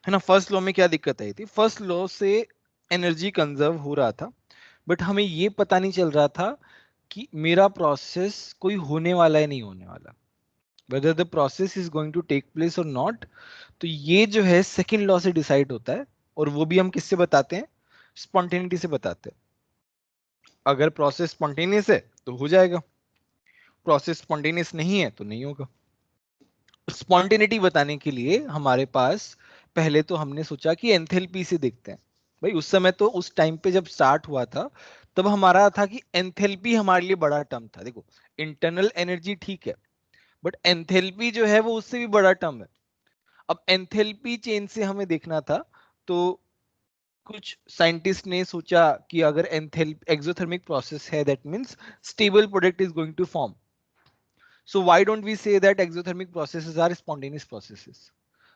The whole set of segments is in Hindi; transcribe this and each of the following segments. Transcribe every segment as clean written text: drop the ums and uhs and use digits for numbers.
है ना। फर्स्ट लॉ में क्या दिक्कत आई थी, फर्स्ट लॉ से एनर्जी कंजर्व हो रहा था, बट हमें ये पता नहीं चल रहा था कि मेरा प्रोसेस कोई होने वाला है नहीं होने वाला, whether the process is going to take place or not। तो ये जो है सेकंड लॉ से डिसाइड होता है, और वो भी हम किससे बताते हैं, स्पॉन्टेनिटी से बताते हैं। अगर प्रोसेस स्पॉन्टेनियस है तो हो जाएगा, प्रोसेस स्पॉन्टेनियस नहीं है तो नहीं होगा। स्पॉन्टेनिटी बताने के लिए हमारे पास पहले तो हमने सोचा कि एंथैल्पी से देखते हैं। भाई उस समय तो उस टाइम पे जब स्टार्ट हुआ था तब हमारा था कि एंथैल्पी हमारे लिए बड़ा टर्म था। देखो इंटरनल एनर्जी ठीक है, बट एंथैल्पी जो है वो उससे भी बड़ा टर्म है। अब एंथैल्पी चेंज से हमें देखना था, तो कुछ साइंटिस्ट ने सोचा कि अगर एंथैल्पी एक्सोथर्मिक प्रोसेस है that means stable product is going to form. So why don't we say that exothermic processes are spontaneous processes.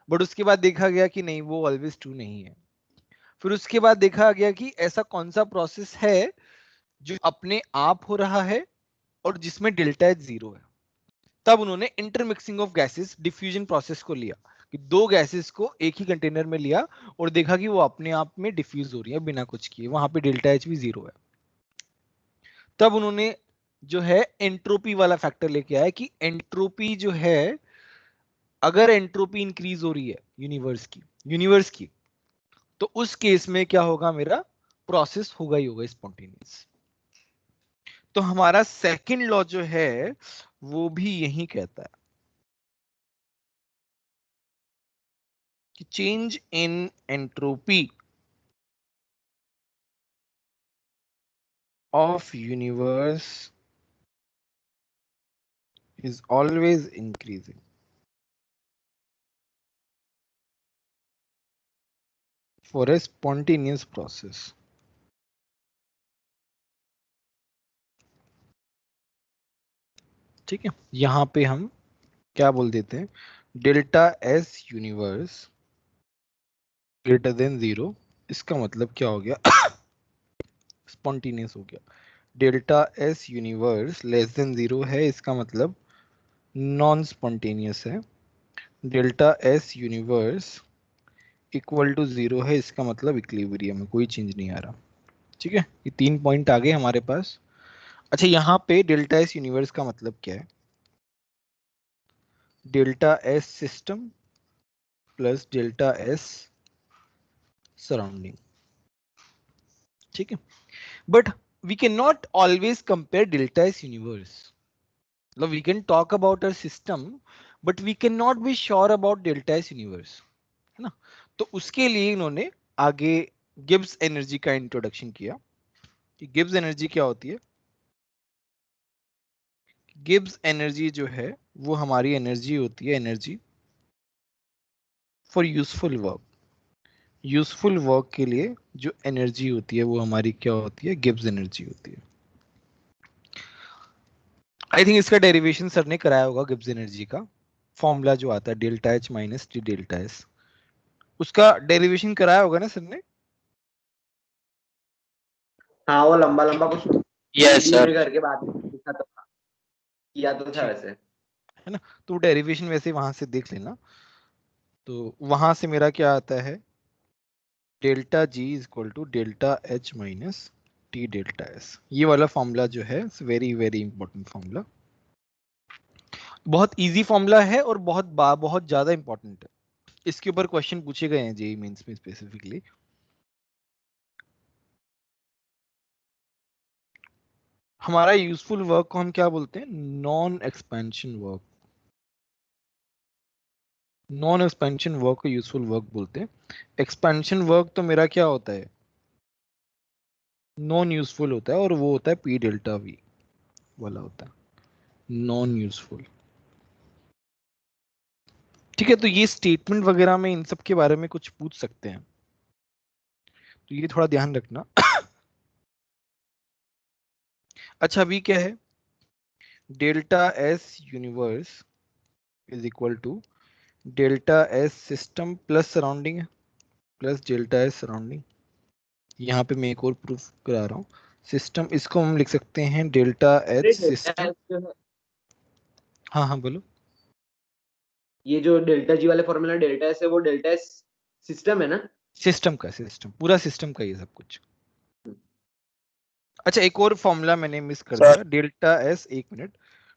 But उसके बाद देखा गया कि नहीं, वो ऑलवेज ट्रू नहीं है। फिर उसके बाद देखा गया कि ऐसा कौन सा प्रोसेस है जो अपने आप हो रहा है और जिसमें डेल्टा एच जीरो है। तब उन्होंने intermixing of gases diffusion process को लिया, कि दो गैसेस को एक ही कंटेनर में लिया और देखा कि वो अपने आप में डिफ्यूज हो रही है बिना कुछ किए, वहां पे डेल्टा एच भी जीरो है। तब उन्होंने जो है एंट्रोपी वाला फैक्टर लेके आया कि एंट्रोपी जो है, अगर एंट्रोपी इंक्रीज हो रही है यूनिवर्स की, तो उस केस में क्या होगा, मेरा प्रोसेस होगा ही होगा स्पॉन्टेनियस। तो हमारा सेकंड लॉ जो है वो भी यही कहता है कि change in entropy of universe is always increasing for a spontaneous process। ठीक है, यहां पे हम क्या बोल देते हैं, delta S universe greater than zero. इसका मतलब क्या हो गया, स्पॉन्टेनियस हो गया। Delta S universe less than zero है, इसका मतलब नॉन स्पॉन्टेनियस है। Delta S universe equal to zero है, इसका मतलब इक्विलिब्रियम में कोई चेंज नहीं आ रहा। ठीक है, ये 3 पॉइंट आ गए हमारे पास। अच्छा, यहाँ पे डेल्टा एस यूनिवर्स का मतलब क्या है, delta S system plus delta S surrounding. ठीक है, but we can not always compare delta S universe. मतलब we can talk about our system, but we can not be sure about delta S universe, है ना। तो उसके लिए इन्होंने आगे गिब्स एनर्जी का इंट्रोडक्शन किया, कि गिब्स एनर्जी क्या होती है। गिब्स एनर्जी जो है वो हमारी एनर्जी होती है, energy for useful work. Useful work के लिए जो एनर्जी होती है वो हमारी क्या होती है, गिब्स एनर्जी होती है। आई थिंक इसका डेरिवेशन सर ने कराया होगा, गिब्स एनर्जी का फॉर्मूला जो आता है delta H minus T delta S, उसका डेरिवेशन कराया होगा ना सर ने। हाँ वो लंबा लंबा कुछ यस वीडियो सर। में करके बाद में लिखा तो था, किया तो था ठीक वैसे। है ना, तो डेरिवेशन वैसे वहां से देख लेना। तो वहां से मेरा क्या आता है, delta G is equal to delta H minus T delta S. ये वाला फॉर्मूला जो है वेरी वेरी इंपॉर्टेंट फॉर्मूला, बहुत इजी फॉर्मूला है और बहुत ज्यादा इंपॉर्टेंट है। इसके ऊपर क्वेश्चन पूछे गए हैं जेईई मेंस में स्पेसिफिकली। हमारा यूजफुल वर्क को हम क्या बोलते हैं, non expansion work. Non expansion work को यूजफुल वर्क बोलते हैं। एक्सपेंशन वर्क तो मेरा क्या होता है, नॉन यूजफुल होता है, और वो होता है पी डेल्टा वी वाला होता है, नॉन यूजफुल। ठीक है, तो ये स्टेटमेंट वगैरह में इन सब के बारे में कुछ पूछ सकते हैं, तो ये थोड़ा ध्यान रखना। अच्छा, अभी क्या है, delta S universe is equal to delta S system plus surrounding है, प्लस डेल्टा एस सराउंडिंग। यहाँ पे मैं एक और प्रूफ करा रहा हूँ। सिस्टम, इसको हम लिख सकते हैं डेल्टा एच सिस्टम। हाँ हाँ बोलो। ये जो डेल्टा जी वाले फॉर्मूला डेल्टा एस है वो डेल्टा एस सिस्टम है ना? सिस्टम का, सिस्टम पूरा सिस्टम का ये सब कुछ। अच्छा एक और फॉर्मूला मैंने मिस कर सर दिया, डेल्टा एस, एक minute,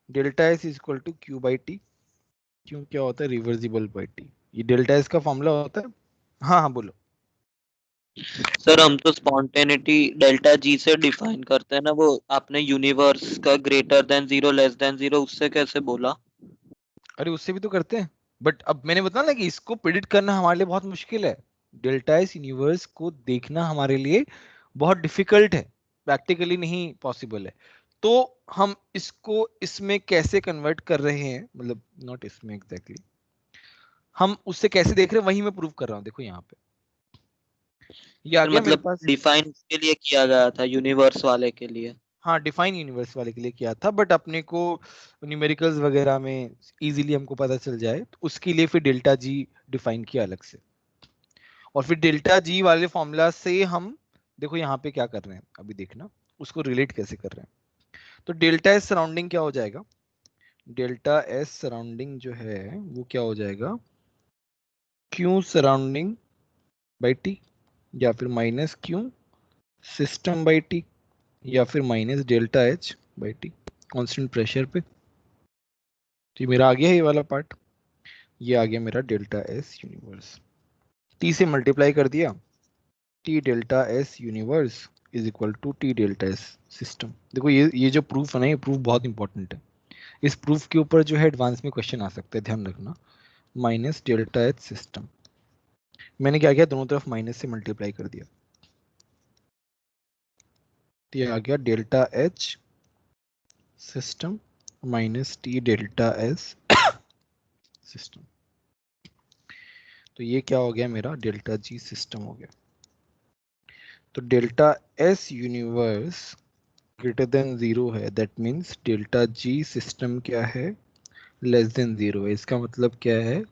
delta S is equal to Q by T. Q क्या होता है? Reversible by T. ये डेल्टा एस का फॉर्मूला होता है। हाँ हाँ बोलो। सर हम तो स्पॉन्टेनिटी डेल्टा जी से डिफाइन करते हैं ना, वो आपने यूनिवर्स का greater than zero less than zero उससे कैसे बोला? अरे उससे भी तो करते हैं, बट अब मैंने बताया ना कि इसको प्रिडिक्ट करना हमारे लिए बहुत मुश्किल है। डेल्टा एस यूनिवर्स को देखना हमारे लिए बहुत डिफिकल्ट है, प्रैक्टिकली नहीं पॉसिबल है। तो हम इसको इसमें कैसे कन्वर्ट कर रहे हैं, मतलब नॉट इसमें एग्जैक्टली हम उससे कैसे देख रहे हैं वही मैं प्रूव कर रहा हूँ। देखो यहाँ पे ये आ सर गया मेरे मतलब पास। डिफाइन उसके लिए किया गया था, यूनिवर्स वाले के लिए। हाँ डिफाइन यूनिवर्स वाले के लिए किया था, बट अपने को न्यूमेरिकल्स वगैरह में इजीली हमको पता चल जाए तो उसके लिए फिर डेल्टा जी डिफाइन किया अलग से। और फिर डेल्टा जी वाले फॉर्मूला से हम देखो यहाँ पे क्या कर रहे हैं, अभी देखना उसको रिलेट कैसे कर रहे हैं। तो डेल्टा एस सराउंडिंग क्या हो जाएगा? डेल्टा एस सराउंडिंग जो है वो क्या हो जाएगा? क्यू सराउंडिंग बाई टी, या फिर minus Q system by T, या फिर minus delta H by T constant pressure पे। तो ये मेरा आ गया है ये वाला पार्ट, ये आ गया मेरा डेल्टा एस यूनिवर्स। टी से मल्टीप्लाई कर दिया, T delta S universe is equal to T delta S system. देखो ये जो प्रूफ है ना, ये प्रूफ बहुत इंपॉर्टेंट है। इस प्रूफ के ऊपर जो है एडवांस में क्वेश्चन आ सकता है, ध्यान रखना। माइनस डेल्टा एच सिस्टम, मैंने क्या किया, दोनों तरफ माइनस से मल्टीप्लाई कर दिया, तो ये आ गया delta H system minus T delta S system. तो ये क्या हो गया मेरा? डेल्टा जी सिस्टम हो गया। तो delta S universe greater than zero है, that means delta G system क्या है? लेस देन जीरो है। इसका मतलब क्या है?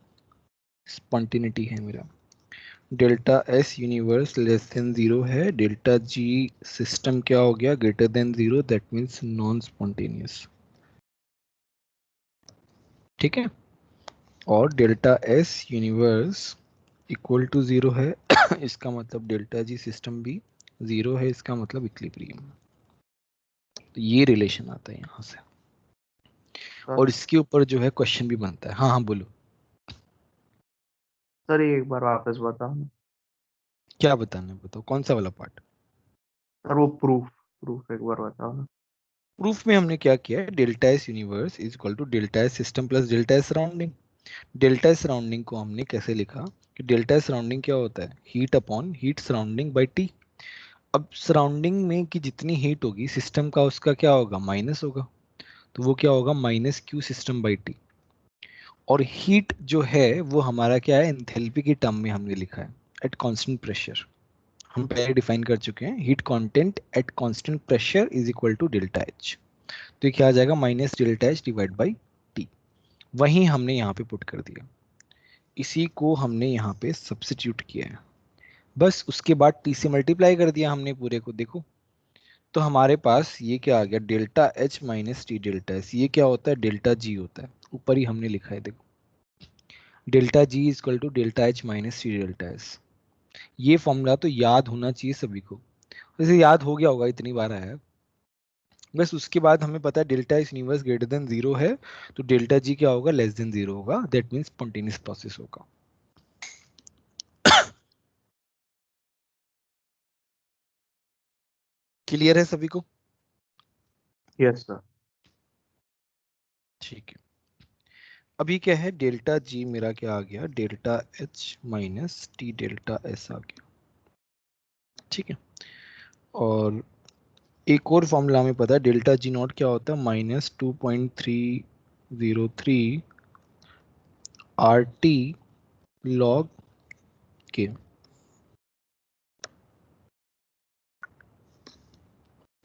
स्पॉन्टिनिटी है मेरा। Delta S universe less than zero है, डेल्टा जी सिस्टम क्या हो गया? Greater than zero, that means non spontaneous. ठीक है। और delta S universe equal to zero है इसका मतलब डेल्टा जी सिस्टम भी जीरो है, इसका मतलब इक्विलिब्रियम। तो ये रिलेशन आता है यहाँ से, और इसके ऊपर जो है क्वेश्चन भी बनता है। हाँ हाँ बोलो। सर ये एक बार वापस बताओ ना। क्या बताना है बताओ, कौन सा वाला पार्ट? सर वो प्रूफ प्रूफ एक बार बताओ ना। प्रूफ में हमने क्या किया है? Delta S universe is equal to delta S system plus delta S surrounding. Delta S surrounding को हमने कैसे लिखा कि डेल्टा एस सराउंडिंग क्या होता है? Heat upon heat surrounding by T. अब सराउंडिंग में की जितनी हीट होगी सिस्टम का, उसका क्या होगा? माइनस होगा। तो वो क्या होगा? Minus Q system by T. और हीट जो है वो हमारा क्या है? एंथैल्पी की टर्म में हमने लिखा है, एट कांस्टेंट प्रेशर। हम पहले डिफाइन कर चुके हैं, heat content at constant pressure is equal to delta H. तो ये क्या आ जाएगा? Minus delta H divide by T. वही हमने यहाँ पे पुट कर दिया, इसी को हमने यहाँ पे सब्स्टिट्यूट किया है। बस उसके बाद टी से मल्टीप्लाई कर दिया हमने पूरे को। देखो तो हमारे पास ये क्या आ गया? Delta H minus T delta S. ये क्या होता है? डेल्टा जी होता है, ऊपर ही हमने लिखा है देखो, delta G is equal to delta H minus T delta S. ये फॉर्मूला तो याद होना चाहिए सभी को, वैसे याद हो गया होगा, इतनी बार आया है। बस उसके बाद हमें पता है डेल्टा इस यूनिवर्स ग्रेटर देन जीरो है, तो डेल्टा जी क्या होगा? लेस देन जीरो होगा, दैट मीन्स स्पॉन्टेनियस प्रोसेस होगा। क्लियर है सभी को? Yes sir. ठीक है। अभी क्या है? डेल्टा जी मेरा क्या आ गया? Delta H minus T delta S आ गया। ठीक है। और एक और फॉर्मूला हमें पता है, डेल्टा जी नॉट क्या होता है? माइनस 2.303 आर टी लॉग के।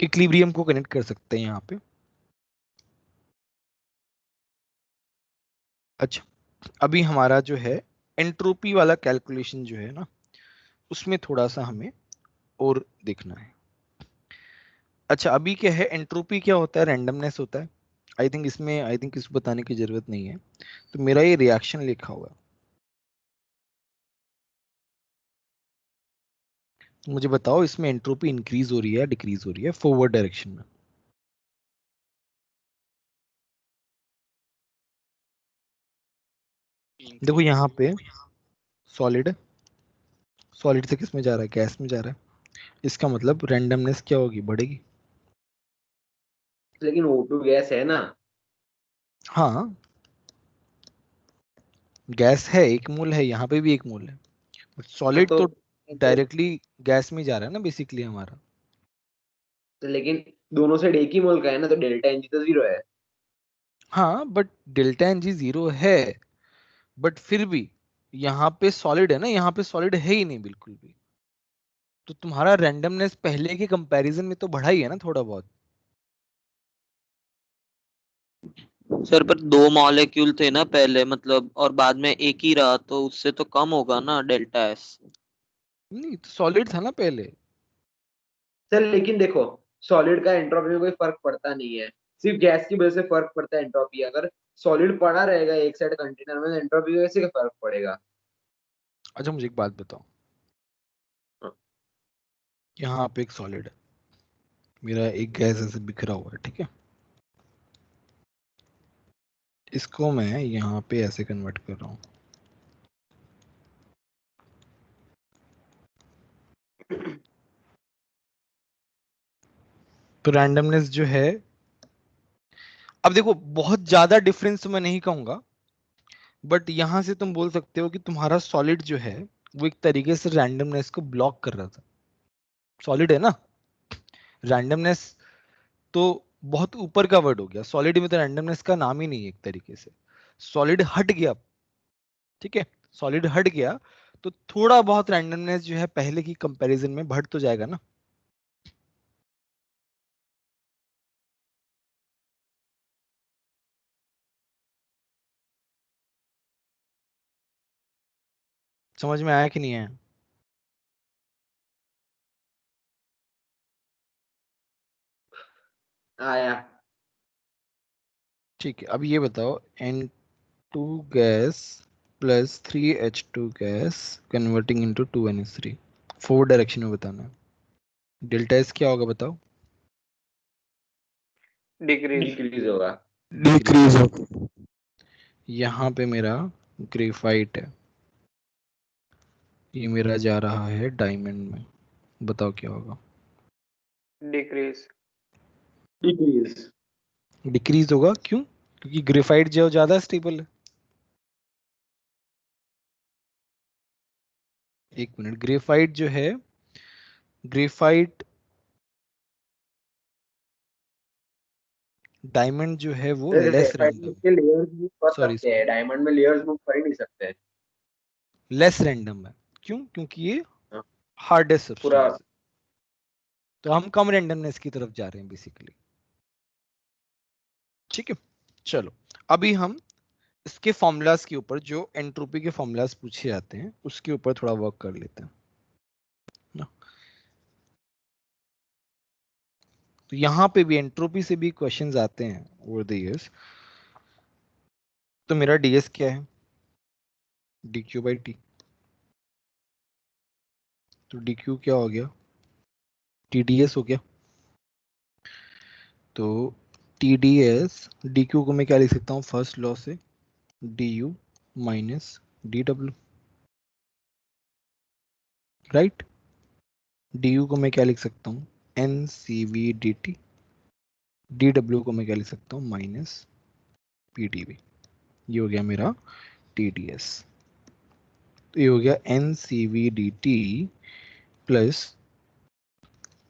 इक्विलिब्रियम को कनेक्ट कर सकते हैं यहाँ पे। अच्छा अभी हमारा जो है एंट्रोपी वाला कैलकुलेशन जो है ना, उसमें थोड़ा सा हमें और देखना है। अच्छा अभी क्या है? एंट्रोपी क्या होता है? रैंडमनेस होता है। आई थिंक इसको बताने की जरूरत नहीं है। तो मेरा ये रिएक्शन लिखा हुआ है, मुझे बताओ इसमें एंट्रोपी इंक्रीज हो रही है या डिक्रीज हो रही है फॉरवर्ड डायरेक्शन में? देखो यहाँ पे सॉलिड, सॉलिड से किस में जा रहा है? गैस में जा रहा है। इसका मतलब रैंडमनेस क्या होगी? बढ़ेगी। लेकिन O2 गैस है ना। हाँ, गैस है, एक मोल है, यहाँ पे भी एक मोल है, बट हाँ सॉलिड तो डायरेक्टली गैस में जा रहा है ना बेसिकली हमारा। तो लेकिन दोनों साइड एक ही मोल का है ना, तो डेल्टा एनजी तो 0 है। हाँ but delta n G zero है, बट फिर भी यहाँ पे सॉलिड है ना, यहाँ पे सॉलिड है ही नहीं बिल्कुल भी। तो तुम्हारा रैंडमनेस पहले के कंपैरिजन में तो बढ़ा ही है ना थोड़ा बहुत। सर पर 2 मॉलिक्यूल थे ना पहले, मतलब, और बाद में एक ही रहा, तो उससे तो कम होगा ना डेल्टा एस। नहीं तो सॉलिड था ना पहले। सर लेकिन देखो, सॉलिड का एंट्रोपी में कोई फर्क पड़ता नहीं है, सिर्फ गैस की वजह से फर्क पड़ता है एंट्रोपी। अगर सॉलिड पड़ा रहेगा एक साइड कंटेनर में, एंट्रोपी में कैसे फर्क पड़ेगा? अच्छा मुझे एक बात बताओ, हाँ। यहाँ पे एक सॉलिड है, मेरा एक गैस ऐसे बिखरा हुआ है, ठीक है। इसको मैं यहाँ पे ऐसे कन्वर्ट कर रहा हूँ। तो रैंडमनेस जो है, अब देखो बहुत ज्यादा डिफरेंस तो मैं नहीं कहूंगा, बट यहां से तुम बोल सकते हो कि तुम्हारा सॉलिड जो है वो एक तरीके से रैंडमनेस को ब्लॉक कर रहा था। सॉलिड है ना, रैंडमनेस तो बहुत ऊपर का वर्ड हो गया, सॉलिड में तो रैंडमनेस का नाम ही नहीं है एक तरीके से। सॉलिड हट गया, ठीक है, सॉलिड हट गया तो थोड़ा बहुत रैंडमनेस जो है पहले की कंपैरिजन में बढ़ तो जाएगा ना। समझ में आया कि नहीं आया? आया। ठीक है, अब ये बताओ, N2 gas plus 3H2 gas converting into 2NH3, four direction में बताना है। डेल्टा एस क्या होगा बताओ? डिक्रीज। डिक्रीज होगा। डिक्रीज होगा। यहाँ पे मेरा ग्रेफाइट है, ये मेरा जा रहा है डायमंड में, बताओ क्या होगा? डिक्रीज। डिक्रीज। डिक्रीज होगा, क्यों? क्योंकि ग्रेफाइट जो ज्यादा स्टेबल है। एक मिनट, ग्रेफाइट जो है, ग्रेफाइट डायमंड जो है वो जैसे लेस ग्रेफाइट में रैंडम, उसके लेयर्स मूव कर सॉरी सकते सॉरी, हैं, डायमंड में लेयर्स मूव कर ही नहीं सकते। लेस रैंडम है। क्यों? क्योंकि ये हाँ, हार्डेस्ट पूरा। सब्सटेंस है, तो हम कम रैंडमनेस की तरफ जा रहे हैं बेसिकली। ठीक है, चलो अभी हम इसके फॉर्मूलाज के ऊपर, जो एंट्रोपी के फॉर्मूलाज पूछे जाते हैं उसके ऊपर थोड़ा वर्क कर लेते हैं ना। तो यहाँ पे भी एंट्रोपी से भी क्वेश्चंस आते हैं ओवर द इयर्स। तो मेरा डीएस क्या है? D Q by T. तो डी क्यू क्या हो गया? टी डी एस हो गया। तो T d S, d Q को मैं क्या लिख सकता हूँ फर्स्ट लॉ से? D U minus d W, right. D U को मैं क्या लिख सकता हूँ? N C V d T. D W को मैं क्या लिख सकता हूँ? Minus P d V. ये हो गया मेरा टी डी एस। तो ये हो गया n C V d T plus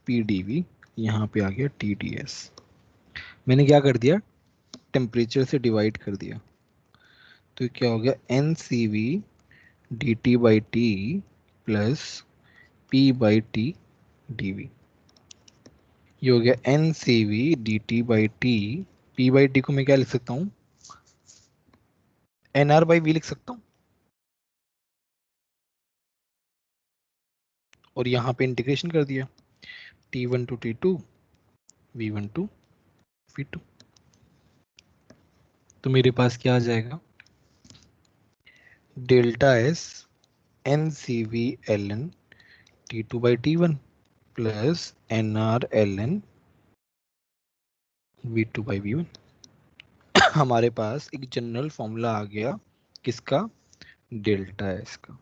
P d V, यहाँ पे आ गया टी डी एस। मैंने क्या कर दिया? टेम्परेचर से डिवाइड कर दिया। तो क्या हो गया? N C V d T by T plus P by T d V. ये हो गया n C V d T by T. P by T को मैं क्या लिख सकता हूँ? एन आर बाई वी लिख सकता हूँ, और यहाँ पे इंटीग्रेशन कर दिया, T one to T two, V one to V two. तो मेरे पास क्या आ जाएगा? Delta S n C V l n T2 by T1 plus NR ln V2 by V1। हमारे पास एक जनरल फॉर्मूला आ गया किसका, डेल्टा एस का।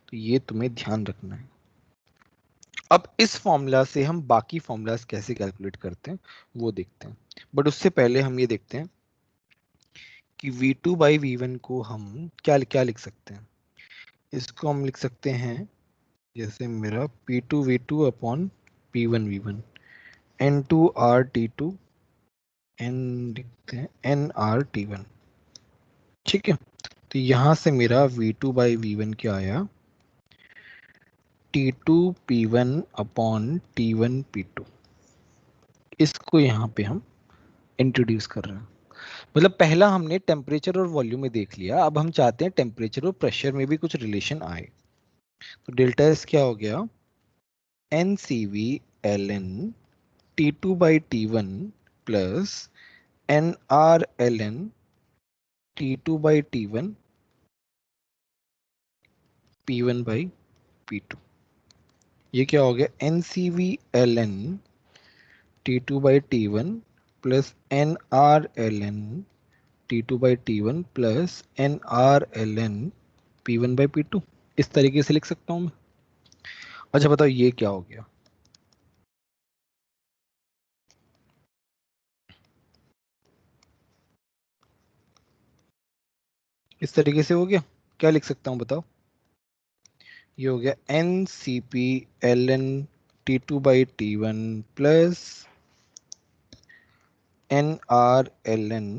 तो ये तुम्हें ध्यान रखना है। अब इस फॉर्मूला से हम बाकी फॉर्मूलाज कैसे कैलकुलेट करते हैं वो देखते हैं, बट उससे पहले हम ये देखते हैं कि V2 by V1 को हम क्या क्या लिख सकते हैं। इसको हम लिख सकते हैं जैसे मेरा P2 V2 upon P1 V1 N2 R T2 N लिखते हैं NR T1। ठीक है, तो यहां से मेरा V2 by V1 क्या आया, T2 P1 upon T1 P2। इसको यहाँ पे हम इंट्रोड्यूस कर रहे हैं। मतलब पहला हमने टेम्परेचर और वॉल्यूम में देख लिया, अब हम चाहते हैं टेम्परेचर और प्रेशर में भी कुछ रिलेशन आए। तो डेल्टा एस क्या हो गया, NCV ln T2 by T1 plus NR ln T2 by T1 P1 by P2। ये क्या हो गया, NCV ln T2 by T1 plus NR ln T2 by T1 plus NR ln P1 by P2। इस तरीके से लिख सकता हूं मैं। अच्छा बताओ ये क्या हो गया, इस तरीके से हो गया, क्या लिख सकता हूं बताओ। ये हो गया NCP ln T2 by T1 plus NR ln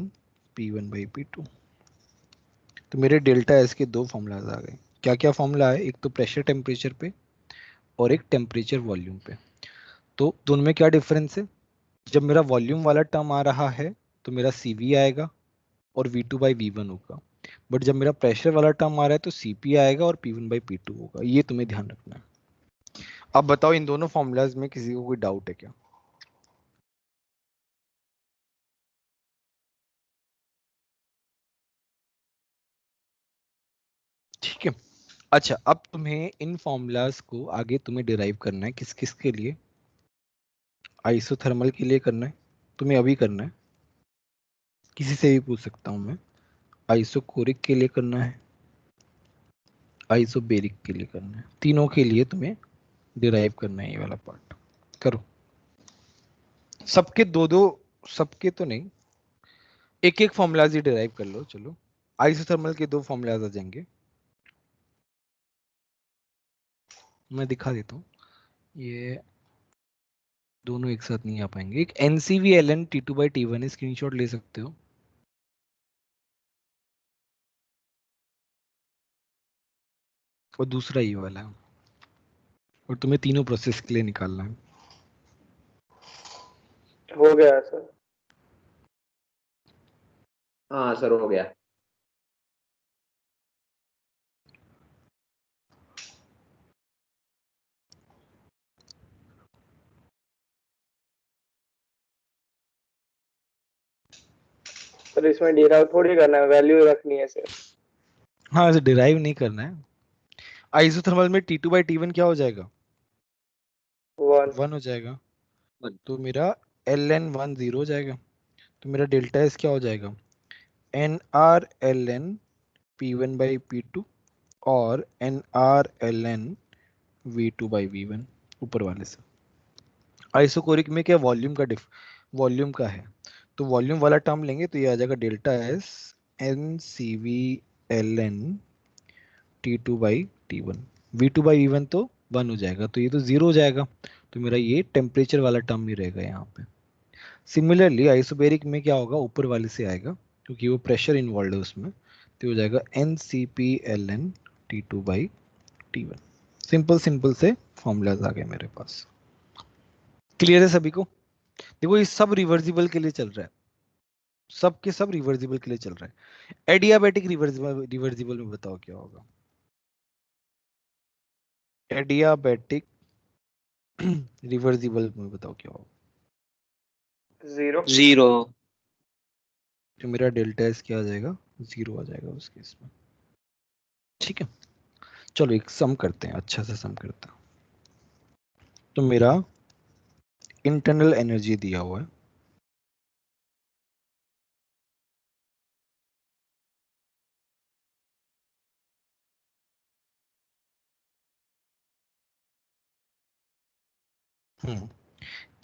P1 by P2। तो मेरे डेल्टा एस के दो फॉर्मूलाज आ गए। क्या क्या फॉर्मूला है, एक तो प्रेशर टेम्परेचर पे और एक टेम्परेचर वॉल्यूम पे। तो दोनों में क्या डिफरेंस है, जब मेरा वॉल्यूम वाला टर्म आ रहा है तो मेरा CV आएगा और V2 by V1 होगा, बट जब मेरा प्रेशर वाला टर्म आ रहा है तो CP आएगा और P1 by P2 होगा। ये तुम्हें ध्यान रखना है। अब बताओ इन दोनों फॉर्मूलाज में किसी को कोई डाउट है क्या। ठीक है, अच्छा अब तुम्हें इन फॉर्मूलाज को आगे तुम्हें डिराइव करना है, किस किस के लिए, आइसोथर्मल के लिए करना है, तुम्हें अभी करना है, किसी से भी पूछ सकता हूं मैं। आइसोकोरिक के लिए करना है, आइसोबेरिक के लिए करना है, तीनों के लिए तुम्हें डिराइव करना है ये वाला पार्ट। करो, सबके दो दो, सबके तो नहीं, एक एक फॉर्मूलाज ही डिराइव कर लो। चलो आइसोथर्मल के दो फॉर्मूलाज आ जाएंगे, मैं दिखा देता हूँ। ये दोनों एक साथ नहीं आ पाएंगे। एक NCV ln T2 by T1 है, स्क्रीनशॉट ले सकते हो। और दूसरा ये वाला है, और तुम्हें तीनों प्रोसेस के लिए निकालना है। हो गया सर। हाँ सर हो गया। सर इसमें डिराइव थोड़ी करना है, वैल्यू रखनी है सर। हाँ ऐसे डिराइव नहीं करना है। आइसोथर्मल में T2 by T1 क्या हो जाएगा, 1। 1 हो जाएगा। One। तो मेरा ln 1 0 हो जाएगा। तो मेरा डेल्टा एस क्या हो जाएगा, NR ln P1 by P2 और NR ln V2 by V1 ऊपर वाले से। आइसोकोरिक में क्या वॉल्यूम का वॉल्यूम का है, तो वॉल्यूम वाला टर्म लेंगे तो ये आ जाएगा delta S NCV ln T2 by T1। V2 by V1 तो 1 हो जाएगा, तो ये तो 0 हो जाएगा। तो मेरा ये टेम्परेचर वाला टर्म ही रहेगा यहाँ पे। सिमिलरली आइसोबेरिक में क्या होगा, ऊपर वाले से आएगा क्योंकि वो प्रेशर इन्वॉल्व है उसमें, तो हो जाएगा NCP ln T2 by T1। Simple simple से फॉर्मूलाज आ गए मेरे पास। क्लियर है सभी को। देखो ये सब रिवर्सिबल के लिए चल रहा है, सब के सब रिवर्सिबल के लिए चल रहा है। एडियाबैटिक रिवर्सिबल, रिवर्सिबल में बताओ क्या होगा, एडियाबैटिक रिवर्सिबल में बताओ क्या होगा। 0। 0। तो मेरा डेल्टा एस क्या आ जाएगा, 0 आ जाएगा उस केस में। ठीक है, चलो एक सम करते हैं, अच्छा सा सम करते हैं। तो मेरा इंटरनल एनर्जी दिया हुआ है,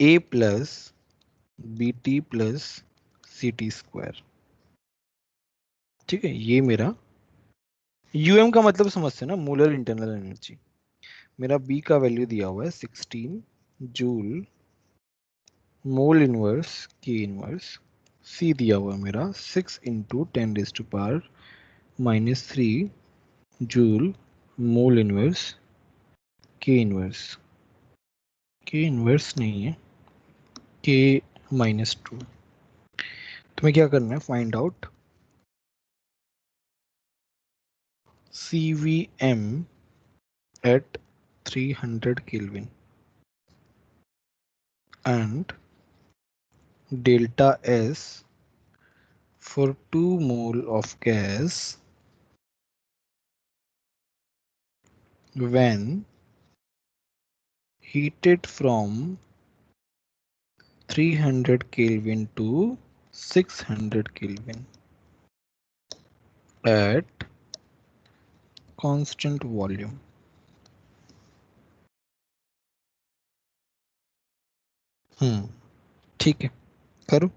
A plus B T plus C T square. ठीक है, ये मेरा यूएम का मतलब समझते हैं ना, मोलर इंटरनल एनर्जी। मेरा बी का वैल्यू दिया हुआ है 16 जूल मोल इनवर्स के इनवर्स। सी दिया हुआ है मेरा 6 इंटू 10⁻³ जूल मोल इनवर्स के इनवर्स। के इनवर्स नहीं है, के -2। तुम्हें क्या करना है, find out CVM at 300 Kelvin and delta S for 2 mole of gas when heated from 300 Kelvin to 600 Kelvin at constant volume। ठीक है, करो।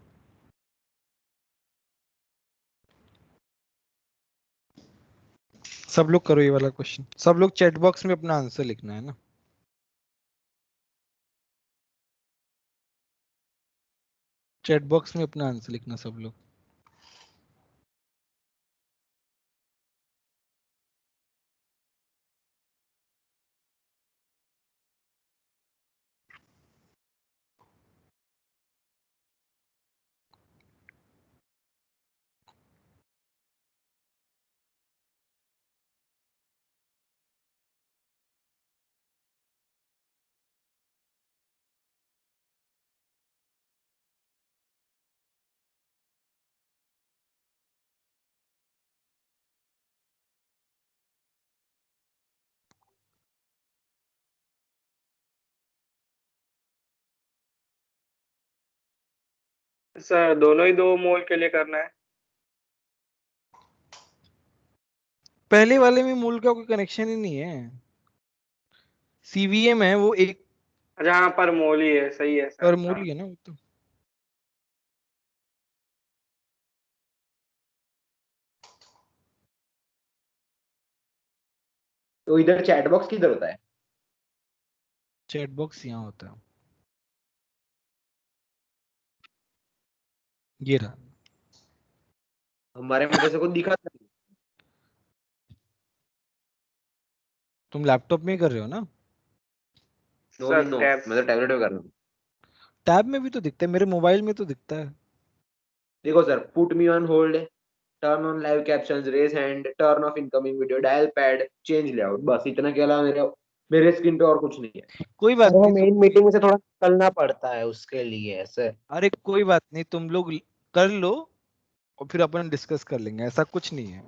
सब लोग करो ये वाला क्वेश्चन। सब लोग चैट बॉक्स में अपना आंसर लिखना है ना। चैट बॉक्स में अपना आंसर लिखना सब लोग। सर दोनों ही 2 मोल के लिए करना है। पहले वाले में मोल का कोई कनेक्शन ही नहीं है, सीवीएम है वो एक अच्छा हाँ, पर मोल ही है, सही है पर सर। मोल हाँ ही है ना वो तो। तो इधर चैट बॉक्स किधर होता है? चैट बॉक्स यहाँ होता है, ये रहा। हमारे में जैसे कुछ दिखा था। तुम लैपटॉप में ही कर रहे हो ना? No sir no, tab. मैं तो टैबलेट में कर रहा हूँ। टैब में भी तो दिखता है, मेरे मोबाइल में तो दिखता है। देखो sir, put me on hold, turn on live captions, raise hand, turn off incoming video, dial pad, change layout, बस इतना के अलावा मेरे मेरे स्क्रीन पे और कुछ नहीं है। कोई बात सर वो नहीं तुम, मेन मीटिंग से थोड़ा निकलना पड़ता है उसके लिए ऐसे। अरे कोई बात नहीं, तुम लोग कर लो और फिर अपन डिस्कस कर लेंगे, ऐसा कुछ नहीं है।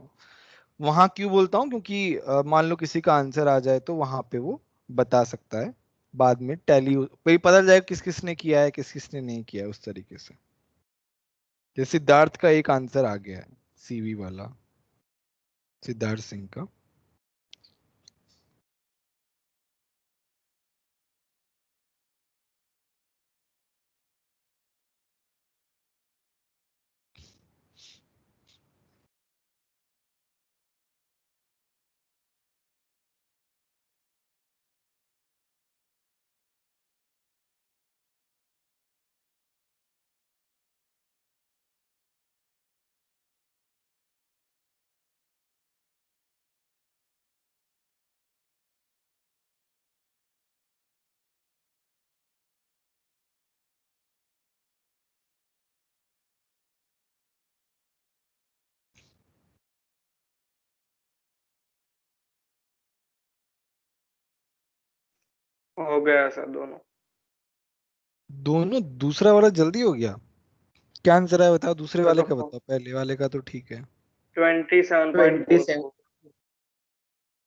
वहां क्यों बोलता हूँ, क्योंकि मान लो किसी का आंसर आ जाए तो वहां पे वो बता सकता है, बाद में टैली भाई पता चल जाएगा किस किसने किया है किस किसने नहीं किया है, उस तरीके से। जैसे सिद्धार्थ का एक आंसर आ गया है, सीवी वाला, सिद्धार्थ सिंह का। हो गया सर दोनों। दोनों? दूसरा वाला जल्दी हो गया? क्या आंसर है बताओ, दूसरे सर वाले का तो बताओ, पहले वाले का तो ठीक है। 27। 27.44।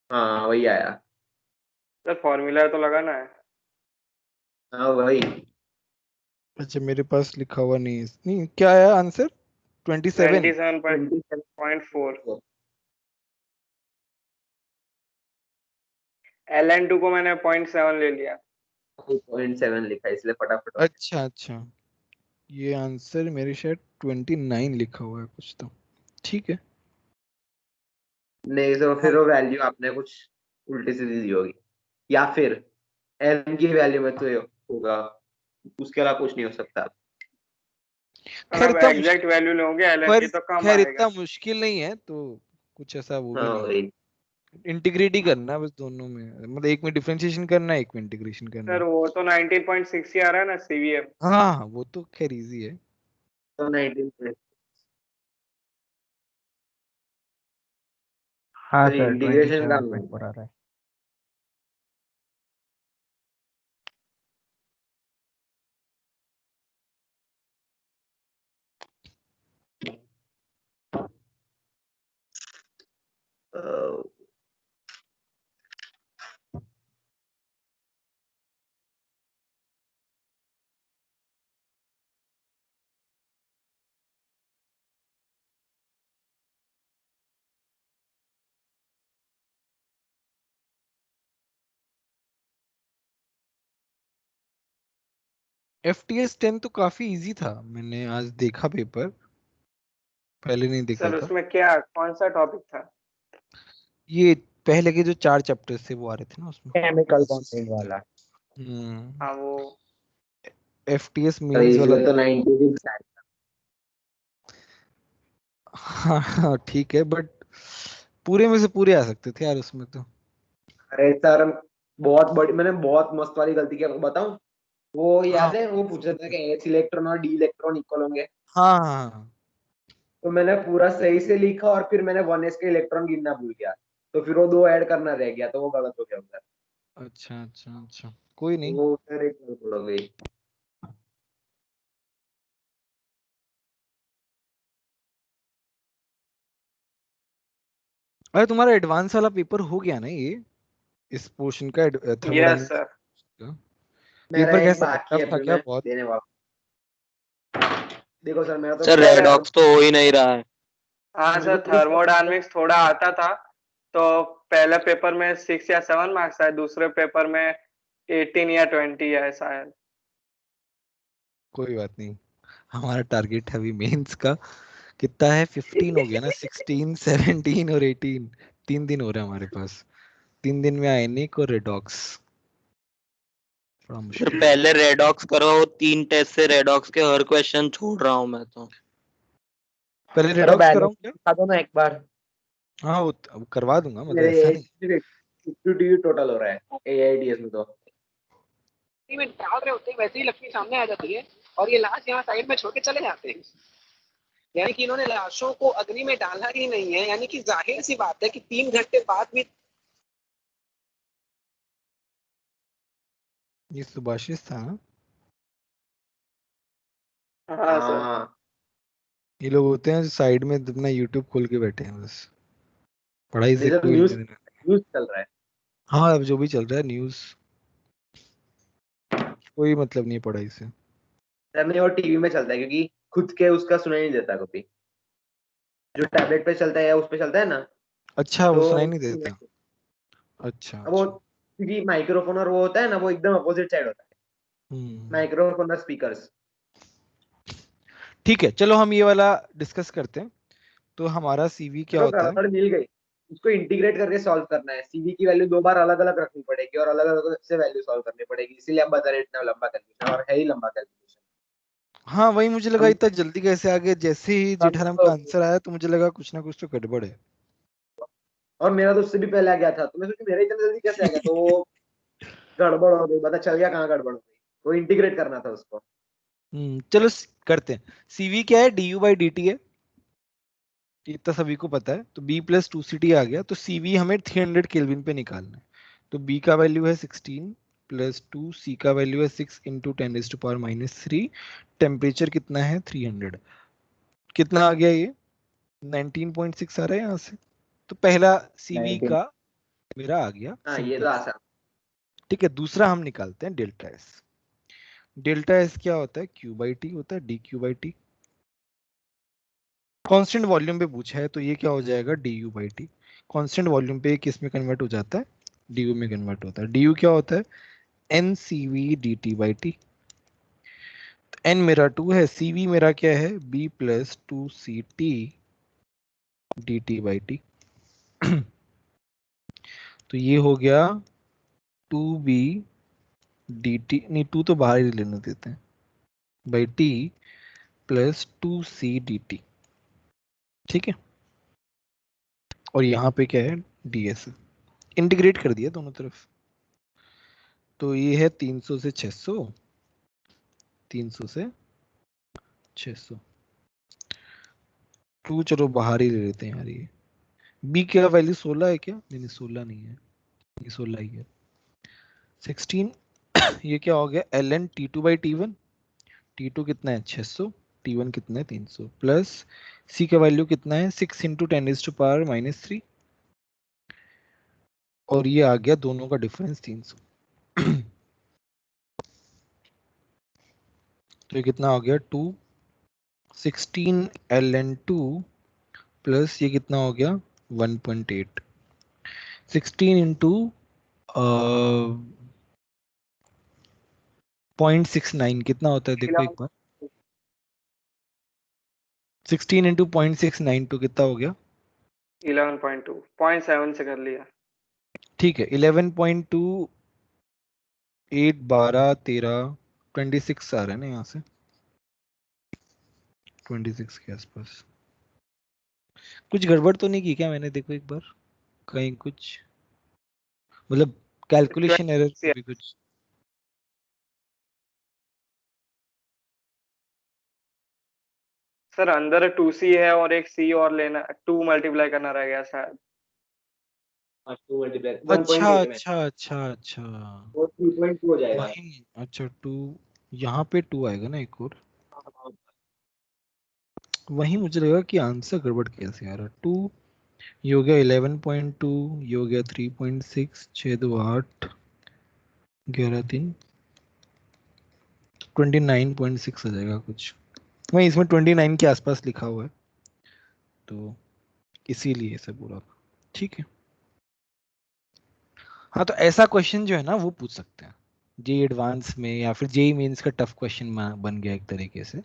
हाँ वही आया। सर फॉर्मूला तो लगाना है। हाँ वही। अच्छा मेरे पास लिखा हुआ नहीं है, नहीं क्या है आंसर? 27। 27.4। LN2 को मैंने 0.7 ले लिया। 0.7 लिखा है इसलिए फटाफट। अच्छा अच्छा, ये आंसर मेरे शायद 29 लिखा हुआ है कुछ तो। ठीक है। नहीं तो फिर वो वैल्यू आपने कुछ उल्टी सीधी दी होगी, या फिर एन की वैल्यू में तो ये होगा, उसके अलावा कुछ नहीं हो सकता। खैर अब इतना एग्जैक्ट वैल्यू लोगे LN पर की तो कम खैर आएगा। इतना मुश्किल नहीं है, तो कुछ ऐसा वो भी हाँ नहीं है। वही। इंटीग्रेट ही करना है बस दोनों में, मतलब एक में डिफरेंशिएशन करना है, एक में इंटीग्रेशन करना सर है। वो तो 19.6 ही आ रहा है ना CVM। हाँ हाँ, वो तो खैर इजी है। तो 19 हाँ सर इंटीग्रेशन का 27.4 आ रहा है। FTS 10 तो काफी इजी था, मैंने आज देखा पेपर, पहले नहीं देखा सर था। उसमें क्या कौन सा टॉपिक था? ये पहले के जो 4 चैप्टर्स थे वो आ रहे थे ना उसमें। केमिकल बॉन्डिंग वाला। हम्म। हाँ वो। FTS तो मेंस वाला इसमें तो 96 है। हाँ हाँ ठीक है, बट पूरे में से पूरे आ सकते थे यार उसमें तो। अरे सर बहुत बड़ी, मैंने बहुत मस्त वाली गलती की, आपको बताऊं? वो हाँ याद है वो पूछ रहे थे कि एच इलेक्ट्रॉन और डी इलेक्ट्रॉन इक्वल होंगे, हाँ हाँ हाँ। तो मैंने पूरा सही से लिखा और फिर मैंने 1s के इलेक्ट्रॉन गिनना भूल गया, तो फिर वो 2 ऐड करना रह गया, तो वो गलत हो गया उधर। अच्छा अच्छा अच्छा, कोई तो नहीं। वो फिर एक गड़बड़ हो गई। अरे तुम्हारा एडवांस वाला पेपर हो गया ना ये, इस पोर्शन का यस थर्मोडायनेमिक्स सर। का? मेरा पेपर एक कैसा था, बाकी टफ है, था फिर क्या मैं बहुत? देने वाला हूँ। देखो सर मेरा तो सर पहला रेडॉक्स तो हो ही नहीं रहा है। हाँ मुझे सर तो थर्मोडायनेमिक्स थोड़ा आता था। तो पहले पेपर में 6 या 7 मार्क्स आए, दूसरे पेपर में 18 या 20 है शायद। कोई बात नहीं, हमारा टारगेट है अभी मेंस का। कितना है, 15 हो गया ना, 16 17 और 18। 3 दिन हो रहे हैं हमारे पास, 3 दिन में आयनिक और रेडॉक्स, थोड़ा सर मुश्किल है। पहले रेडॉक्स करवाओ, 3 टेस्ट से रेडॉक्स के हर क्वेश्चन छोड़ रहा हूँ मैं तो। पहले चलो रेडॉक्स बैलेंस कराऊं क्या? दिखा दो ना एक बार। हाँ वो अब करवा दूंगा, मतलब ऐसा मेरे नहीं। 52 टोटल हो रहा है AIDS में तो। में डाल रहे होते हैं वैसे ही लकड़ी सामने आ जाती है और ये लाश यहाँ साइड में छोड़ के चले जाते हैं। यानी कि इन्होंने लाशों को अग्नि में डाला ही नहीं है, यानी कि जाहिर सी बात है कि 3 घंटे बाद भी। ये सुभाषिस था ना? हाँ सर। हाँ ये लोग होते हैं साइड में अपना यूट्यूब खोल के बैठे हैं बस, पढ़ाई ये से सब कोई न्यूज लेना देना नहीं। न्यूज चल रहा है। हाँ अब जो भी चल रहा है न्यूज़, कोई मतलब नहीं है पढ़ाई से। सर नहीं, वो टीवी में चलता है क्योंकि खुद के उसका सुनाई नहीं देता कभी, जो टैबलेट पे चलता है या उस पे चलता है ना, अच्छा वो तो सुनाई नहीं देता। अच्छा अब वो अच्छा। क्योंकि माइक्रोफोन और वो होता है ना, वो एकदम अपोजिट साइड होता है, हम्म। माइक्रोफोन और स्पीकर्स। ठीक है चलो हम ये वाला डिस्कस करते हैं। तो हमारा सीवी क्या चलो होता है? गड़बड़ मिल गई, उसको इंटीग्रेट करके सॉल्व करना है, सीवी की वैल्यू 2 बार अलग अलग रखनी पड़ेगी और अलग अलग से वैल्यू सॉल्व करनी पड़ेगी, इसीलिए हम बता रहे इतना लंबा कैलकुलेशन, और है ही लंबा कैलकुलेशन। हाँ वही मुझे लगा हम इतना जल्दी कैसे आ गया, जैसे ही हम जेठाराम तो, का आंसर आया तो मुझे लगा कुछ ना कुछ तो गड़बड़ है। और मेरा तो उससे भी पहले आ गया था, तो मैं सोची मेरा इतना जल्दी कैसे आ गया, तो वो गड़बड़ हो गई, पता चल गया कहाँ गड़बड़ हो गई, वो इंटीग्रेट करना था उसको। चलो करते हैं। सीवी क्या है, du/dt है, इतना सभी को पता है। तो B+2CT आ गया, तो CV हमें 300 केल्विन पे निकालना है। तो B का वैल्यू है 16 प्लस 2, C का वैल्यू है 6 इंटू 10⁻³ टेम्परेचर कितना है 300। कितना आ गया ये, 19.6 आ रहा है यहाँ से। तो पहला CV 19। का मेरा आ गया हाँ ये सिंपल। तो आसान। ठीक है, दूसरा हम निकालते हैं डेल्टा एस। डेल्टा एस क्या होता है? क्यू बाई टी होता है, d Q by T. Constant volume पे पूछा है तो ये क्या हो जाएगा? D you by T. Constant volume पे किस में कन्वर्ट हो जाता है? डी यू में कन्वर्ट होता है। डी यू क्या होता है? N C V d T by T. N मेरा 2 है, सी वी मेरा क्या है? B plus 2 C T d T by T. तो ये हो गया 2b डी टी, नहीं 2 तो बाहर ही लेने देते हैं, by T plus 2c D T. ठीक है, और यहाँ पे क्या है? D S. इंटीग्रेट कर दिया दोनों तरफ, तो ये है 300 से 600, 300 से 600। 2 चलो बाहर ही ले लेते हैं यार। ये b क्या वैल्यू 16 है क्या? नहीं 16 नहीं है, ये 16 ही है। 16 ये क्या हो गया? L n T two by T one. T two कितना है? 600। टी वन कितना है? 300। प्लस सी का वैल्यू कितना है? 6 इंटू 10⁻⁻³ और ये आ गया दोनों का डिफरेंस 300। तो ये कितना हो गया? 16 एल एन टू प्लस ये कितना हो गया? 1.8। 16 इंटू 0.69 कितना होता है? देखो एक बार। 16 इंटू 0.692 कितना हो गया? 11.2 0.7 से कर लिया। ठीक है, 11.2 8 12 13 26 आ रहा है ना यहाँ से, 26 के आसपास। कुछ गड़बड़ तो नहीं की क्या मैंने? देखो एक बार, कहीं कुछ मतलब कैलकुलेशन एरर भी कुछ? सर अंदर 2c है और एक c और लेना, 2 मल्टीप्लाई करना रह गया शायद। 2 मल्टीप्लाई अच्छा 1.8 में अच्छा अच्छा अच्छा, वो 3.2 हो जाएगा। वही। अच्छा 2, यहाँ पे 2 आएगा ना एक और, वही मुझे लगा कि आंसर गड़बड़ कैसे आ रहा। 2 ये हो गया 11.2, ये हो गया 3.6, 6 2 8 11 3 29.6 आ जाएगा कुछ, वही इसमें 29 के आसपास लिखा हुआ है, तो इसीलिए सब पूरा। ठीक है, हाँ तो ऐसा क्वेश्चन जो है ना वो पूछ सकते हैं जे एडवांस में, या फिर जेई मेंस का टफ क्वेश्चन बन गया एक तरीके से।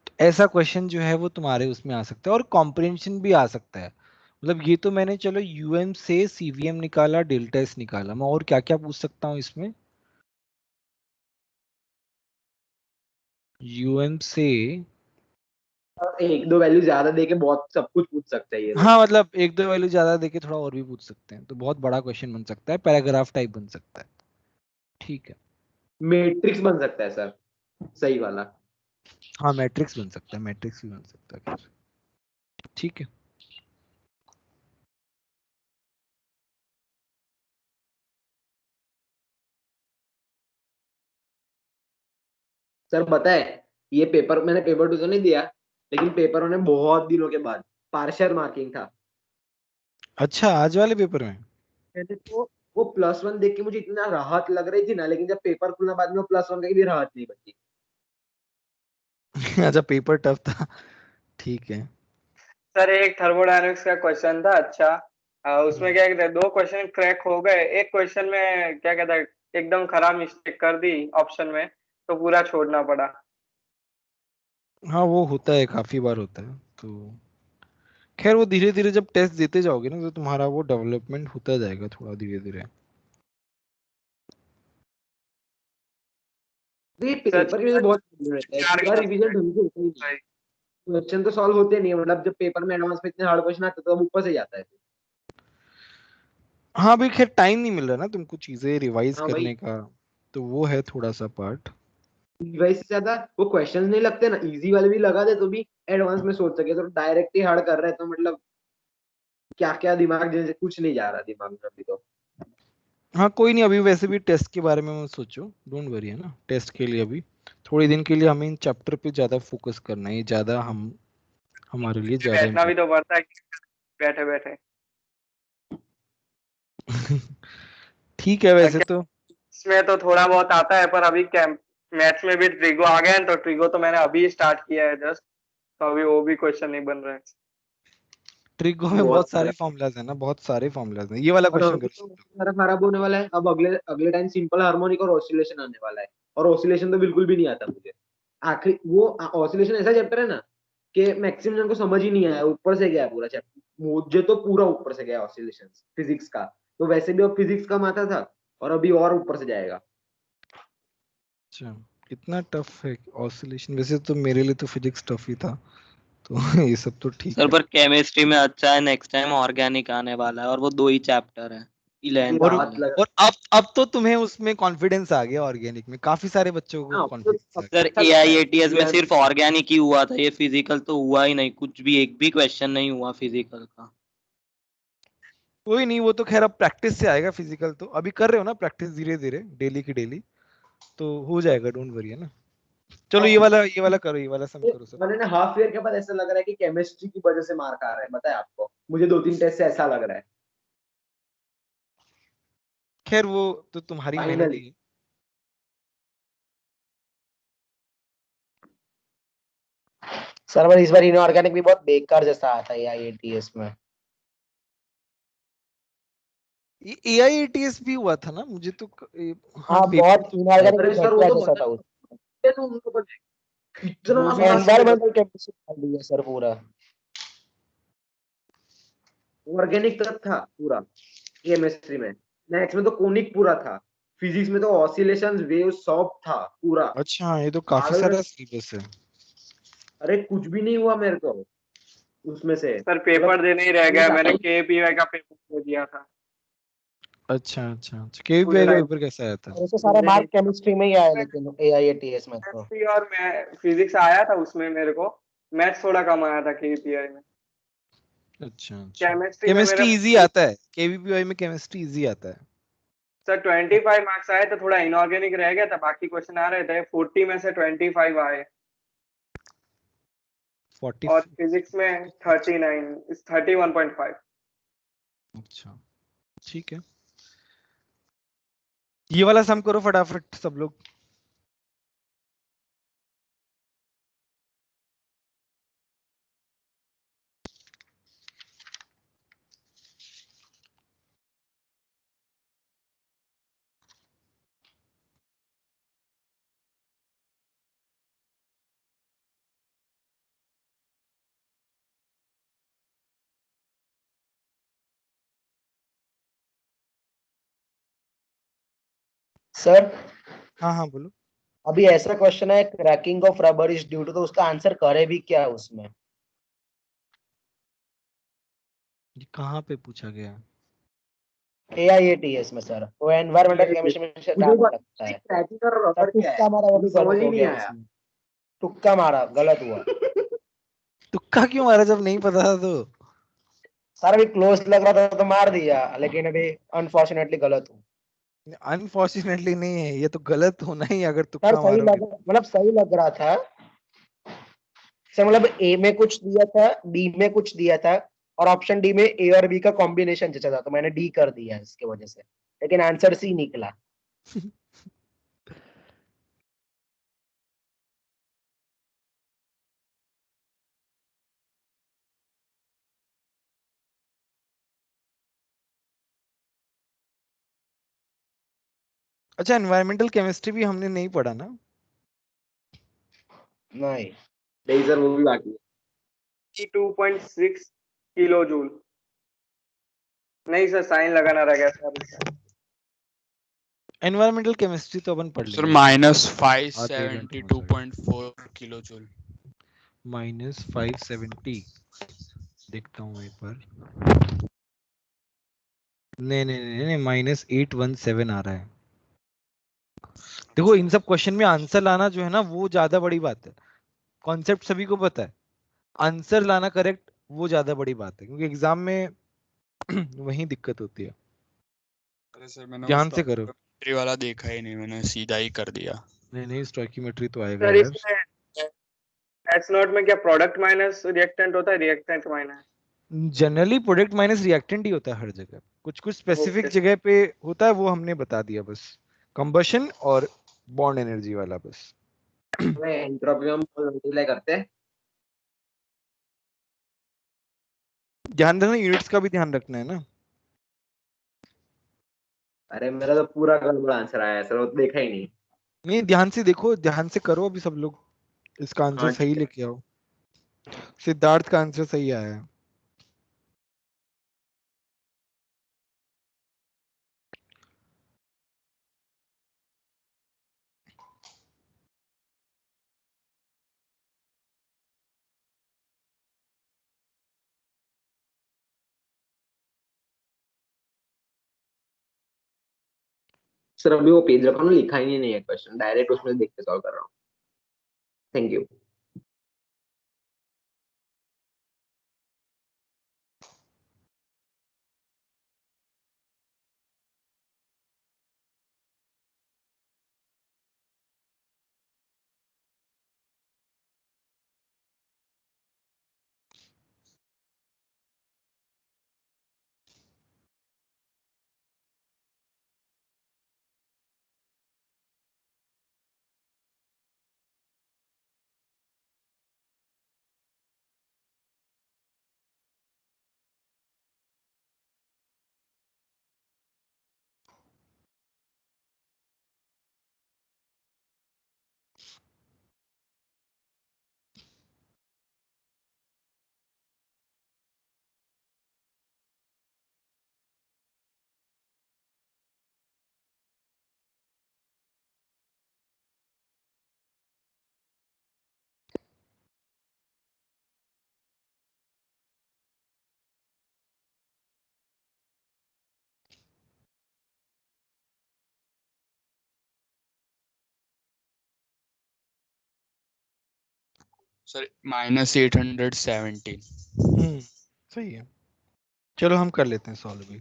तो ऐसा क्वेश्चन जो है वो तुम्हारे उसमें आ सकता है, और कॉम्प्रिहेंशन भी आ सकता है। मतलब ये तो मैंने चलो यूएम से सीवीएम निकाला, डेल्टा एस निकाला, मैं और क्या क्या पूछ सकता हूँ इसमें? यूएम से, एक दो वैल्यू ज्यादा देके बहुत सब कुछ पूछ सकते हैं ये लोग। हाँ मतलब एक दो वैल्यू ज्यादा देके थोड़ा और भी पूछ सकते हैं, तो बहुत बड़ा क्वेश्चन बन सकता है, पैराग्राफ टाइप बन सकता है। ठीक है, मैट्रिक्स बन सकता है सर, सही वाला। हाँ मैट्रिक्स बन सकता है, मैट्रिक्स भी बन सकता है खैर। ठीक है, सर बताए, ये पेपर मैंने पेपर 2 तो नहीं दिया, लेकिन पेपर होने बहुत दिनों के बाद पार्शियल मार्किंग था। अच्छा आज वाले पेपर में? मैंने तो वो +1 देख के मुझे इतना राहत लग रही थी ना, लेकिन जब पेपर खुलना बाद में +1 का भी राहत नहीं बची। अच्छा पेपर टफ था, ठीक है। सर एक थर्मोडायनेमिक्स का क्वेश्चन था, अच्छा उसमें क्या कहते हैं, 2 क्वेश्चन क्रैक हो गए, एक क्वेश्चन में क्या कहता है एकदम खराब मिस्टेक कर दी ऑप्शन में, तो पूरा छोड़ना पड़ा। हाँ वो होता है, काफी बार होता है, तो खैर वो धीरे धीरे जब टेस्ट देते जाओगे ना तो तुम्हारा वो डेवलपमेंट होता जाएगा थोड़ा धीरे धीरे। तो ये सर पेपर में बहुत प्रॉब्लम रहता है, पूरा रिवीजन ढंग से होता ही नहीं है। क्वेश्चन तो सॉल्व होते नहीं है, मतलब जब पेपर में एडवांस में इतने हार्ड क्वेश्चन आते हैं तो अब ऊपर से जाता है। हाँ भाई खैर टाइम नहीं मिल रहा ना तुमको चीजें रिवाइज हाँ भाई, करने का, तो वो है थोड़ा सा पार्ट। वैसे ज्यादा वो क्वेश्चंस नहीं लगते ना, इजी वाले भी लगा दे तो भी एडवांस में सोच सके, तो डायरेक्ट ही हार्ड कर रहे हैं तो मतलब क्या क्या दिमाग, जैसे कुछ नहीं जा रहा दिमाग में अभी तो। हाँ कोई नहीं, अभी वैसे भी टेस्ट के बारे में मत सोचो, डोंट वरी, है ना। टेस्ट के लिए अभी थोड़े दिन के लिए हमें इन चैप्टर पे ज्यादा फोकस करना है, ये ज्यादा हम हमारे लिए ज्यादा बैठना भी इम्पोर्टेंट। तो पड़ता है बैठे बैठे। ठीक है वैसे तो। इसमें तो थोड़ा बहुत आता है, पर अभी कैंप मैथ्स में भी ट्रिगो आ गया है, तो ट्रिगो तो मैंने अभी स्टार्ट किया है जस्ट, तो अभी वो भी क्वेश्चन नहीं बन रहा है। ट्रिगो में बहुत सारे फॉर्मूलाज है ना, बहुत सारे फॉर्मूलाज हैं। ये वाला क्वेश्चन करो। सारा खराब होने वाला है। अब अगले टाइम सिंपल हार्मोनिक और ऑसिलेशन आने वाला है, और ऑसिलेशन तो बिल्कुल भी नहीं आता मुझे। आखिरी वो ऑसिलेशन ऐसा चैप्टर है ना कि मैक्सिमम जन को समझ ही नहीं आया, ऊपर से गया पूरा चैप्टर। मुझे तो पूरा ऊपर से गया ऑसिलेशन फिजिक्स का, तो वैसे भी अब फिजिक्स कम आता था और अभी और ऊपर से जाएगा। अच्छा, इतना टफ है ऑसिलेशन? वैसे तो मेरे लिए तो फिजिक्स टफ ही था, तो ये सब तो ठीक सर है। पर केमिस्ट्री में अच्छा है, नेक्स्ट टाइम ऑर्गेनिक आने वाला है और वो 2 ही चैप्टर है 11th और वाले। और अब तो तुम्हें उसमें कॉन्फिडेंस आ गया, ऑर्गेनिक में काफी सारे बच्चों को हाँ, कॉन्फिडेंस आ गया। सर AIATS में सिर्फ ऑर्गेनिक ही हुआ था, ये फिजिकल तो हुआ ही नहीं, कुछ भी एक भी क्वेश्चन नहीं हुआ फिजिकल का। कोई नहीं, वो तो खैर अब प्रैक्टिस से आएगा। फिजिकल तो अभी कर रहे हो ना प्रैक्टिस, धीरे धीरे डेली की डेली, तो हो जाएगा, डोंट वरी, है ना। चलो ये वाला करो, ये वाला सम करो सब। 1.5 ईयर के बाद ऐसा लग रहा है कि केमिस्ट्री की वजह से मार्क आ रहा है, बताए आपको। मुझे 2-3 टेस्ट से ऐसा लग रहा है। खैर वो तो तुम्हारी मेहनत फाइनली ही है। सर पर इस बार इनऑर्गेनिक भी बहुत बेकार जैसा आता है AIATS में। ये AIATS भी हुआ था ना, मुझे तो हाँ, हाँ पेपर बहुत तो इनऑर्गेनिक अरे भी सर वो घटिया तो जैसा बता था उस। तो उनको पता इतना वो भी एनवायरमेंटल केमिस्ट्री कर लिया सर पूरा। ऑर्गेनिक तक था पूरा केमिस्ट्री में। मैथ्स में तो कोनिक पूरा था। फिजिक्स में तो ऑसिलेशंस वेव सब था पूरा। अच्छा, ये तो काफी पागल सारा में सिलेबस है। अरे कुछ भी नहीं हुआ मेरे को उसमें से। सर पेपर देने ही रह गया, मैंने मतलब KPY का पेपर दे दिया था। अच्छा अच्छा अच्छा, KPI पूरे का टाइम पेपर कैसा आया था? और उससे सारे मार्क केमिस्ट्री में ही आए, लेकिन AIATS में तो केमिस्ट्री और फिजिक्स आया था उसमें मेरे को, मैथ्स थोड़ा कम आया था KPI में। अच्छा अच्छा, केमिस्ट्री में मेरा केमिस्ट्री इजी आता है, KVPI में केमिस्ट्री इजी आता है। सर 25 मार्क्स आए तो थोड़ा इनऑर्गेनिक रह गया था, बाकी क्वेश्चन आ रहे थे। 40 में से 25 आए 40। और फिजिक्स में 39 31.5। अच्छा ठीक है, ये वाला सम करो फटाफट सब लोग। सर हाँ हाँ बोलो। अभी ऐसा क्वेश्चन है, cracking of rubber is due to, तो उसका आंसर करे भी क्या उसमें? ये कहाँ पे पूछा गया है? AIATS में सर, वो एनवायरमेंटल केमिस्ट्री में से मुझे डालने लगता है। क्रैकिंग और सर रबर क्या है तुक्का मारा, वो भी समझ गलत ही हो नहीं गया आया। उसमें। तुक्का मारा, गलत हुआ। तुक्का क्यों मारा जब नहीं पता था तो? सर अभी क्लोज लग रहा था तो मार दिया, लेकिन अभी अनफॉर्चुनेटली गलत हुआ। अनफॉर्चुनेटली नहीं है, ये तो गलत होना ही अगर सर तुक्का सही मारोगे। लग, मतलब सही लग रहा था सर, मतलब A में कुछ दिया था, B में कुछ दिया था, और ऑप्शन डी में A और B का कॉम्बिनेशन जचा था, तो मैंने D कर दिया इसके वजह से, लेकिन आंसर C निकला। अच्छा, एनवायरमेंटल केमिस्ट्री भी हमने नहीं पढ़ा ना? नहीं नहीं सर वो भी बाकी है। 2.6 किलो जूल। नहीं सर, साइन लगाना रह गया सर। एनवायरमेंटल केमिस्ट्री तो अपन पढ़ सर लेंगे। -572.4 किलो जूल। -570, देखता हूँ एक बार। नहीं नहीं नहीं नहीं, -817 आ रहा है। देखो इन सब क्वेश्चन में आंसर लाना जो है ना, वो ज्यादा बड़ी बात है। कॉन्सेप्ट सभी को पता है, आंसर लाना करेक्ट वो ज्यादा बड़ी बात है, क्योंकि एग्जाम में वही दिक्कत होती है। अरे सर मैंने ध्यान से करो। स्टोइकोमेट्री वाला देखा ही नहीं, मैंने सीधा ही कर दिया। नहीं नहीं, स्टोइकियोमेट्री तो आएगा सर यार। इसमें एच नॉट में क्या प्रोडक्ट माइनस रिएक्टेंट होता है, reactant minus? Generally product minus reactant ही होता है हर जगह, कुछ कुछ स्पेसिफिक ओके। जगह पे होता है, वो हमने बता दिया बस। कंबशन और बॉन्ड एनर्जी वाला बस। एंट्रोपी में मल्टीप्लाई करते हैं। ध्यान रखना, यूनिट्स का भी ध्यान रखना है ना। अरे मेरा तो पूरा गड़बड़ आंसर आया सर, वो तो देखा ही नहीं। नहीं, ध्यान से देखो, ध्यान से करो अभी सब लोग, इसका आंसर हाँ सही ठीक है। लेके आओ। सिद्धार्थ का आंसर सही आया है। सर अभी वो पेज रखा ना, लिखा ही नहीं है क्वेश्चन, डायरेक्ट उसमें देख के सॉल्व कर रहा हूँ। Thank you. सर -817। सही है। चलो हम कर लेते हैं सॉल्व भी।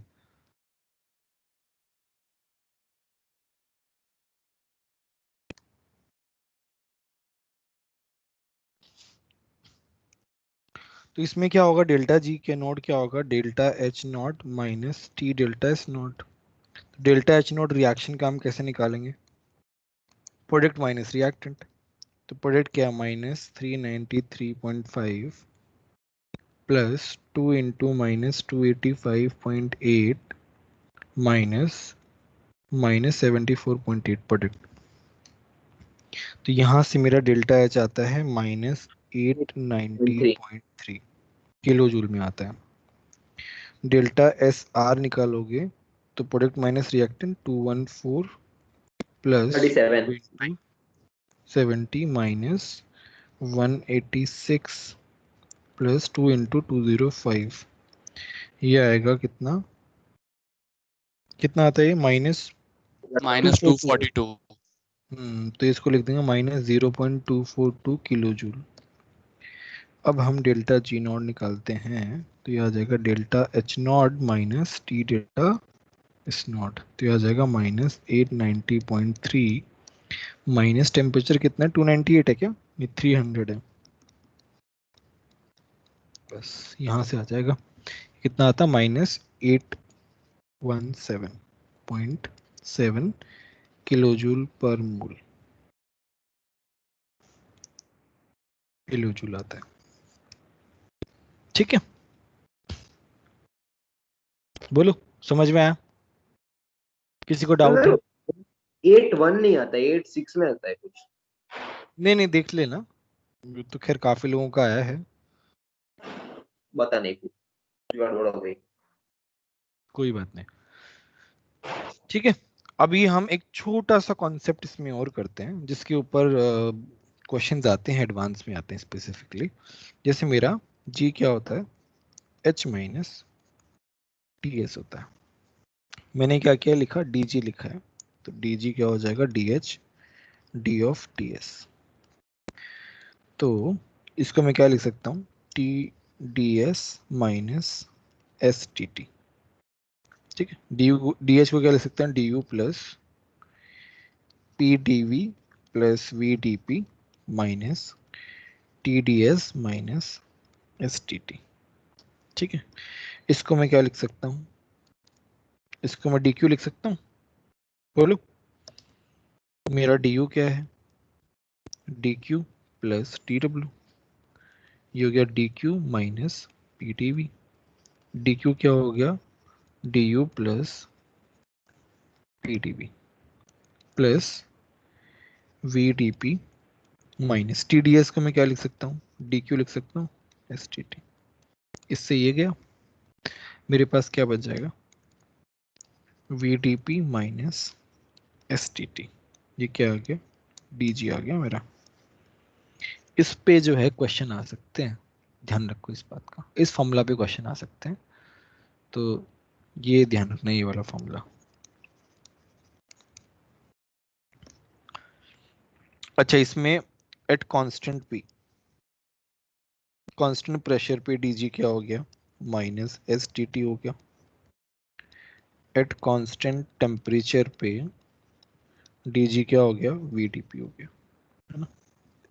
तो इसमें क्या होगा, डेल्टा जी के नॉट क्या होगा, delta H not minus T delta S not. Delta H not reaction का हम कैसे निकालेंगे, प्रोडक्ट माइनस रिएक्टेंट। तो प्रोडक्ट क्या, -393.5 प्लस 2 इंटू -285.8 माइनस -74.8 प्रोडक्ट। तो यहाँ से मेरा डेल्टा एच आता है -890.3 किलो जूल में आता है। डेल्टा एस आर निकालोगे तो product minus reactant 214 plus 37। 70 minus 186 plus 2 into 205। ये आएगा कितना, कितना आता है ये, -242। -242। तो इसको लिख देंगे -0.242 किलो जूल। अब हम डेल्टा जी नॉट निकालते हैं, तो ये आ जाएगा delta H not minus T delta S not. तो ये आ जाएगा -890.3 माइनस टेम्परेचर कितना है, 298 है क्या, ये 300 है। बस यहाँ से आ जाएगा, कितना आता, -817.7 किलो जूल पर मोल, किलो जूल आता है। ठीक है, बोलो, समझ में आया, किसी को डाउट है? 8-1 नहीं आता, 8-6 में आता है कुछ। नहीं नहीं, देख लेना, ये तो खैर काफी लोगों का आया है, बता नहीं कुछ, गड़बड़ हो गई। कोई बात नहीं। ठीक है, अभी हम एक छोटा सा कॉन्सेप्ट इसमें और करते हैं, जिसके ऊपर क्वेश्चंस आते हैं, एडवांस में आते हैं स्पेसिफिकली। जैसे मेरा जी क्या होता है, एच माइनस टी एस होता है। मैंने क्या किया, लिखा डी जी लिखा है, तो डी जी क्या हो जाएगा, D H D of T S. तो इसको मैं क्या लिख सकता हूँ, T d S minus S T T. ठीक है, डी यू डी एच को क्या लिख सकते हैं, d U plus P d V plus V d P minus T d S minus S T T. ठीक है, इसको मैं क्या लिख सकता हूँ, इसको मैं डी क्यू लिख सकता हूँ, बोलो। मेरा डी क्या है, d Q plus T W, ये हो गया d Q minus P T V. D Q क्या हो गया, d U plus P T V plus V d P minus T d S को मैं क्या लिख सकता हूँ, डी क्यू लिख सकता हूँ एस टी टी। इससे ये गया, मेरे पास क्या बच जाएगा, V d P minus S T T. ये क्या आ गया, डी जी आ गया मेरा। इस पे जो है क्वेश्चन आ सकते हैं, ध्यान रखो इस बात का, इस फॉर्मूला पे क्वेश्चन आ सकते हैं, तो ये ध्यान रखना, ये वाला फॉर्मूला। अच्छा, इसमें at constant P, constant pressure पे डीजी क्या हो गया, माइनस एस टी टी हो गया। एट कांस्टेंट टेम्परेचर पे डीजी क्या हो गया, वी टी पी हो गया, है ना।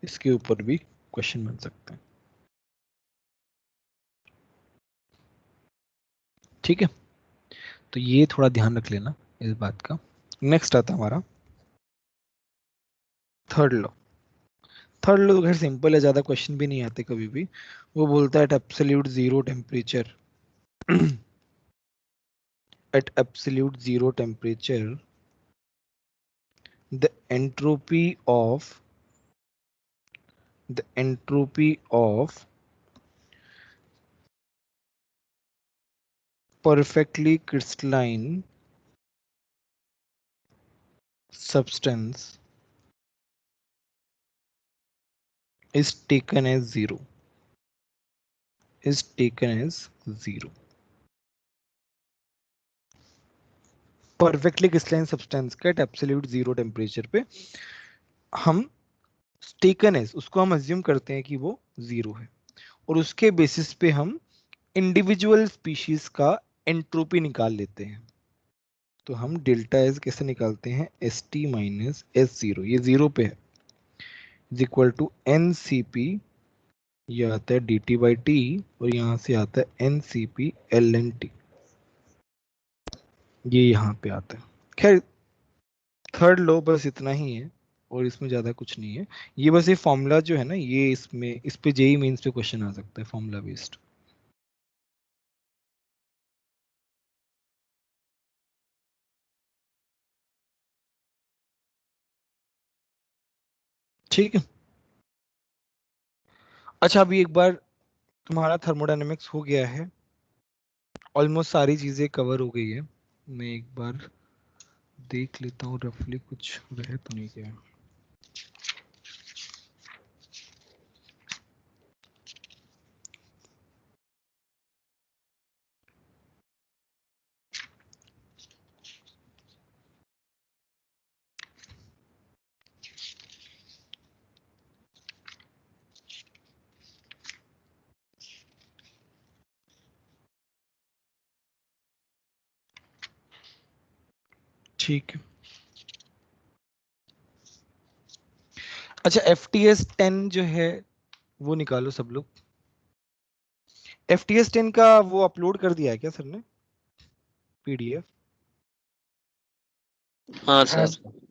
इसके ऊपर भी क्वेश्चन बन सकते हैं, ठीक है। तो ये थोड़ा ध्यान रख लेना इस बात का। नेक्स्ट आता हमारा थर्ड लॉ। थर्ड लॉ तो खैर सिंपल है, ज्यादा क्वेश्चन भी नहीं आते कभी भी। वो बोलता है at absolute zero temperature at absolute zero temperature the entropy of perfectly crystalline substance is taken as zero, perfectly crystalline substance का एट एब्सोल्यूट जीरो टेम्परेचर पे हम टेकन एज, उसको हम अज्यूम करते हैं कि वो जीरो है, और उसके बेसिस पे हम इंडिविजुअल स्पीशीज का एंट्रोपी निकाल लेते हैं। तो हम डेल्टा एस कैसे निकालते हैं, S T minus S zero, ये जीरो पे है, is equal to n C P, ये आता है डी टी बाई टी, और यहां से आता है n C P l n T, ये यहाँ पे आता है। खैर थर्ड लॉ बस इतना ही है, और इसमें ज्यादा कुछ नहीं है। ये बस ये फॉर्मूला जो है ना, ये इसमें इस पे जेई मेंस पे क्वेश्चन आ सकता है, फॉर्मूला बेस्ड। ठीक है। अच्छा, अभी एक बार तुम्हारा थर्मोडायनेमिक्स हो गया है, ऑलमोस्ट सारी चीजें कवर हो गई है। मैं एक बार देख लेता हूँ रफली कुछ रह तो नहीं गया। ठीक है। अच्छा, एफ टी एस 10 जो है वो निकालो सब लोग। एफ टी एस 10 का वो अपलोड कर दिया है क्या सर ने, पीडीएफ? हाँ हाँ सर।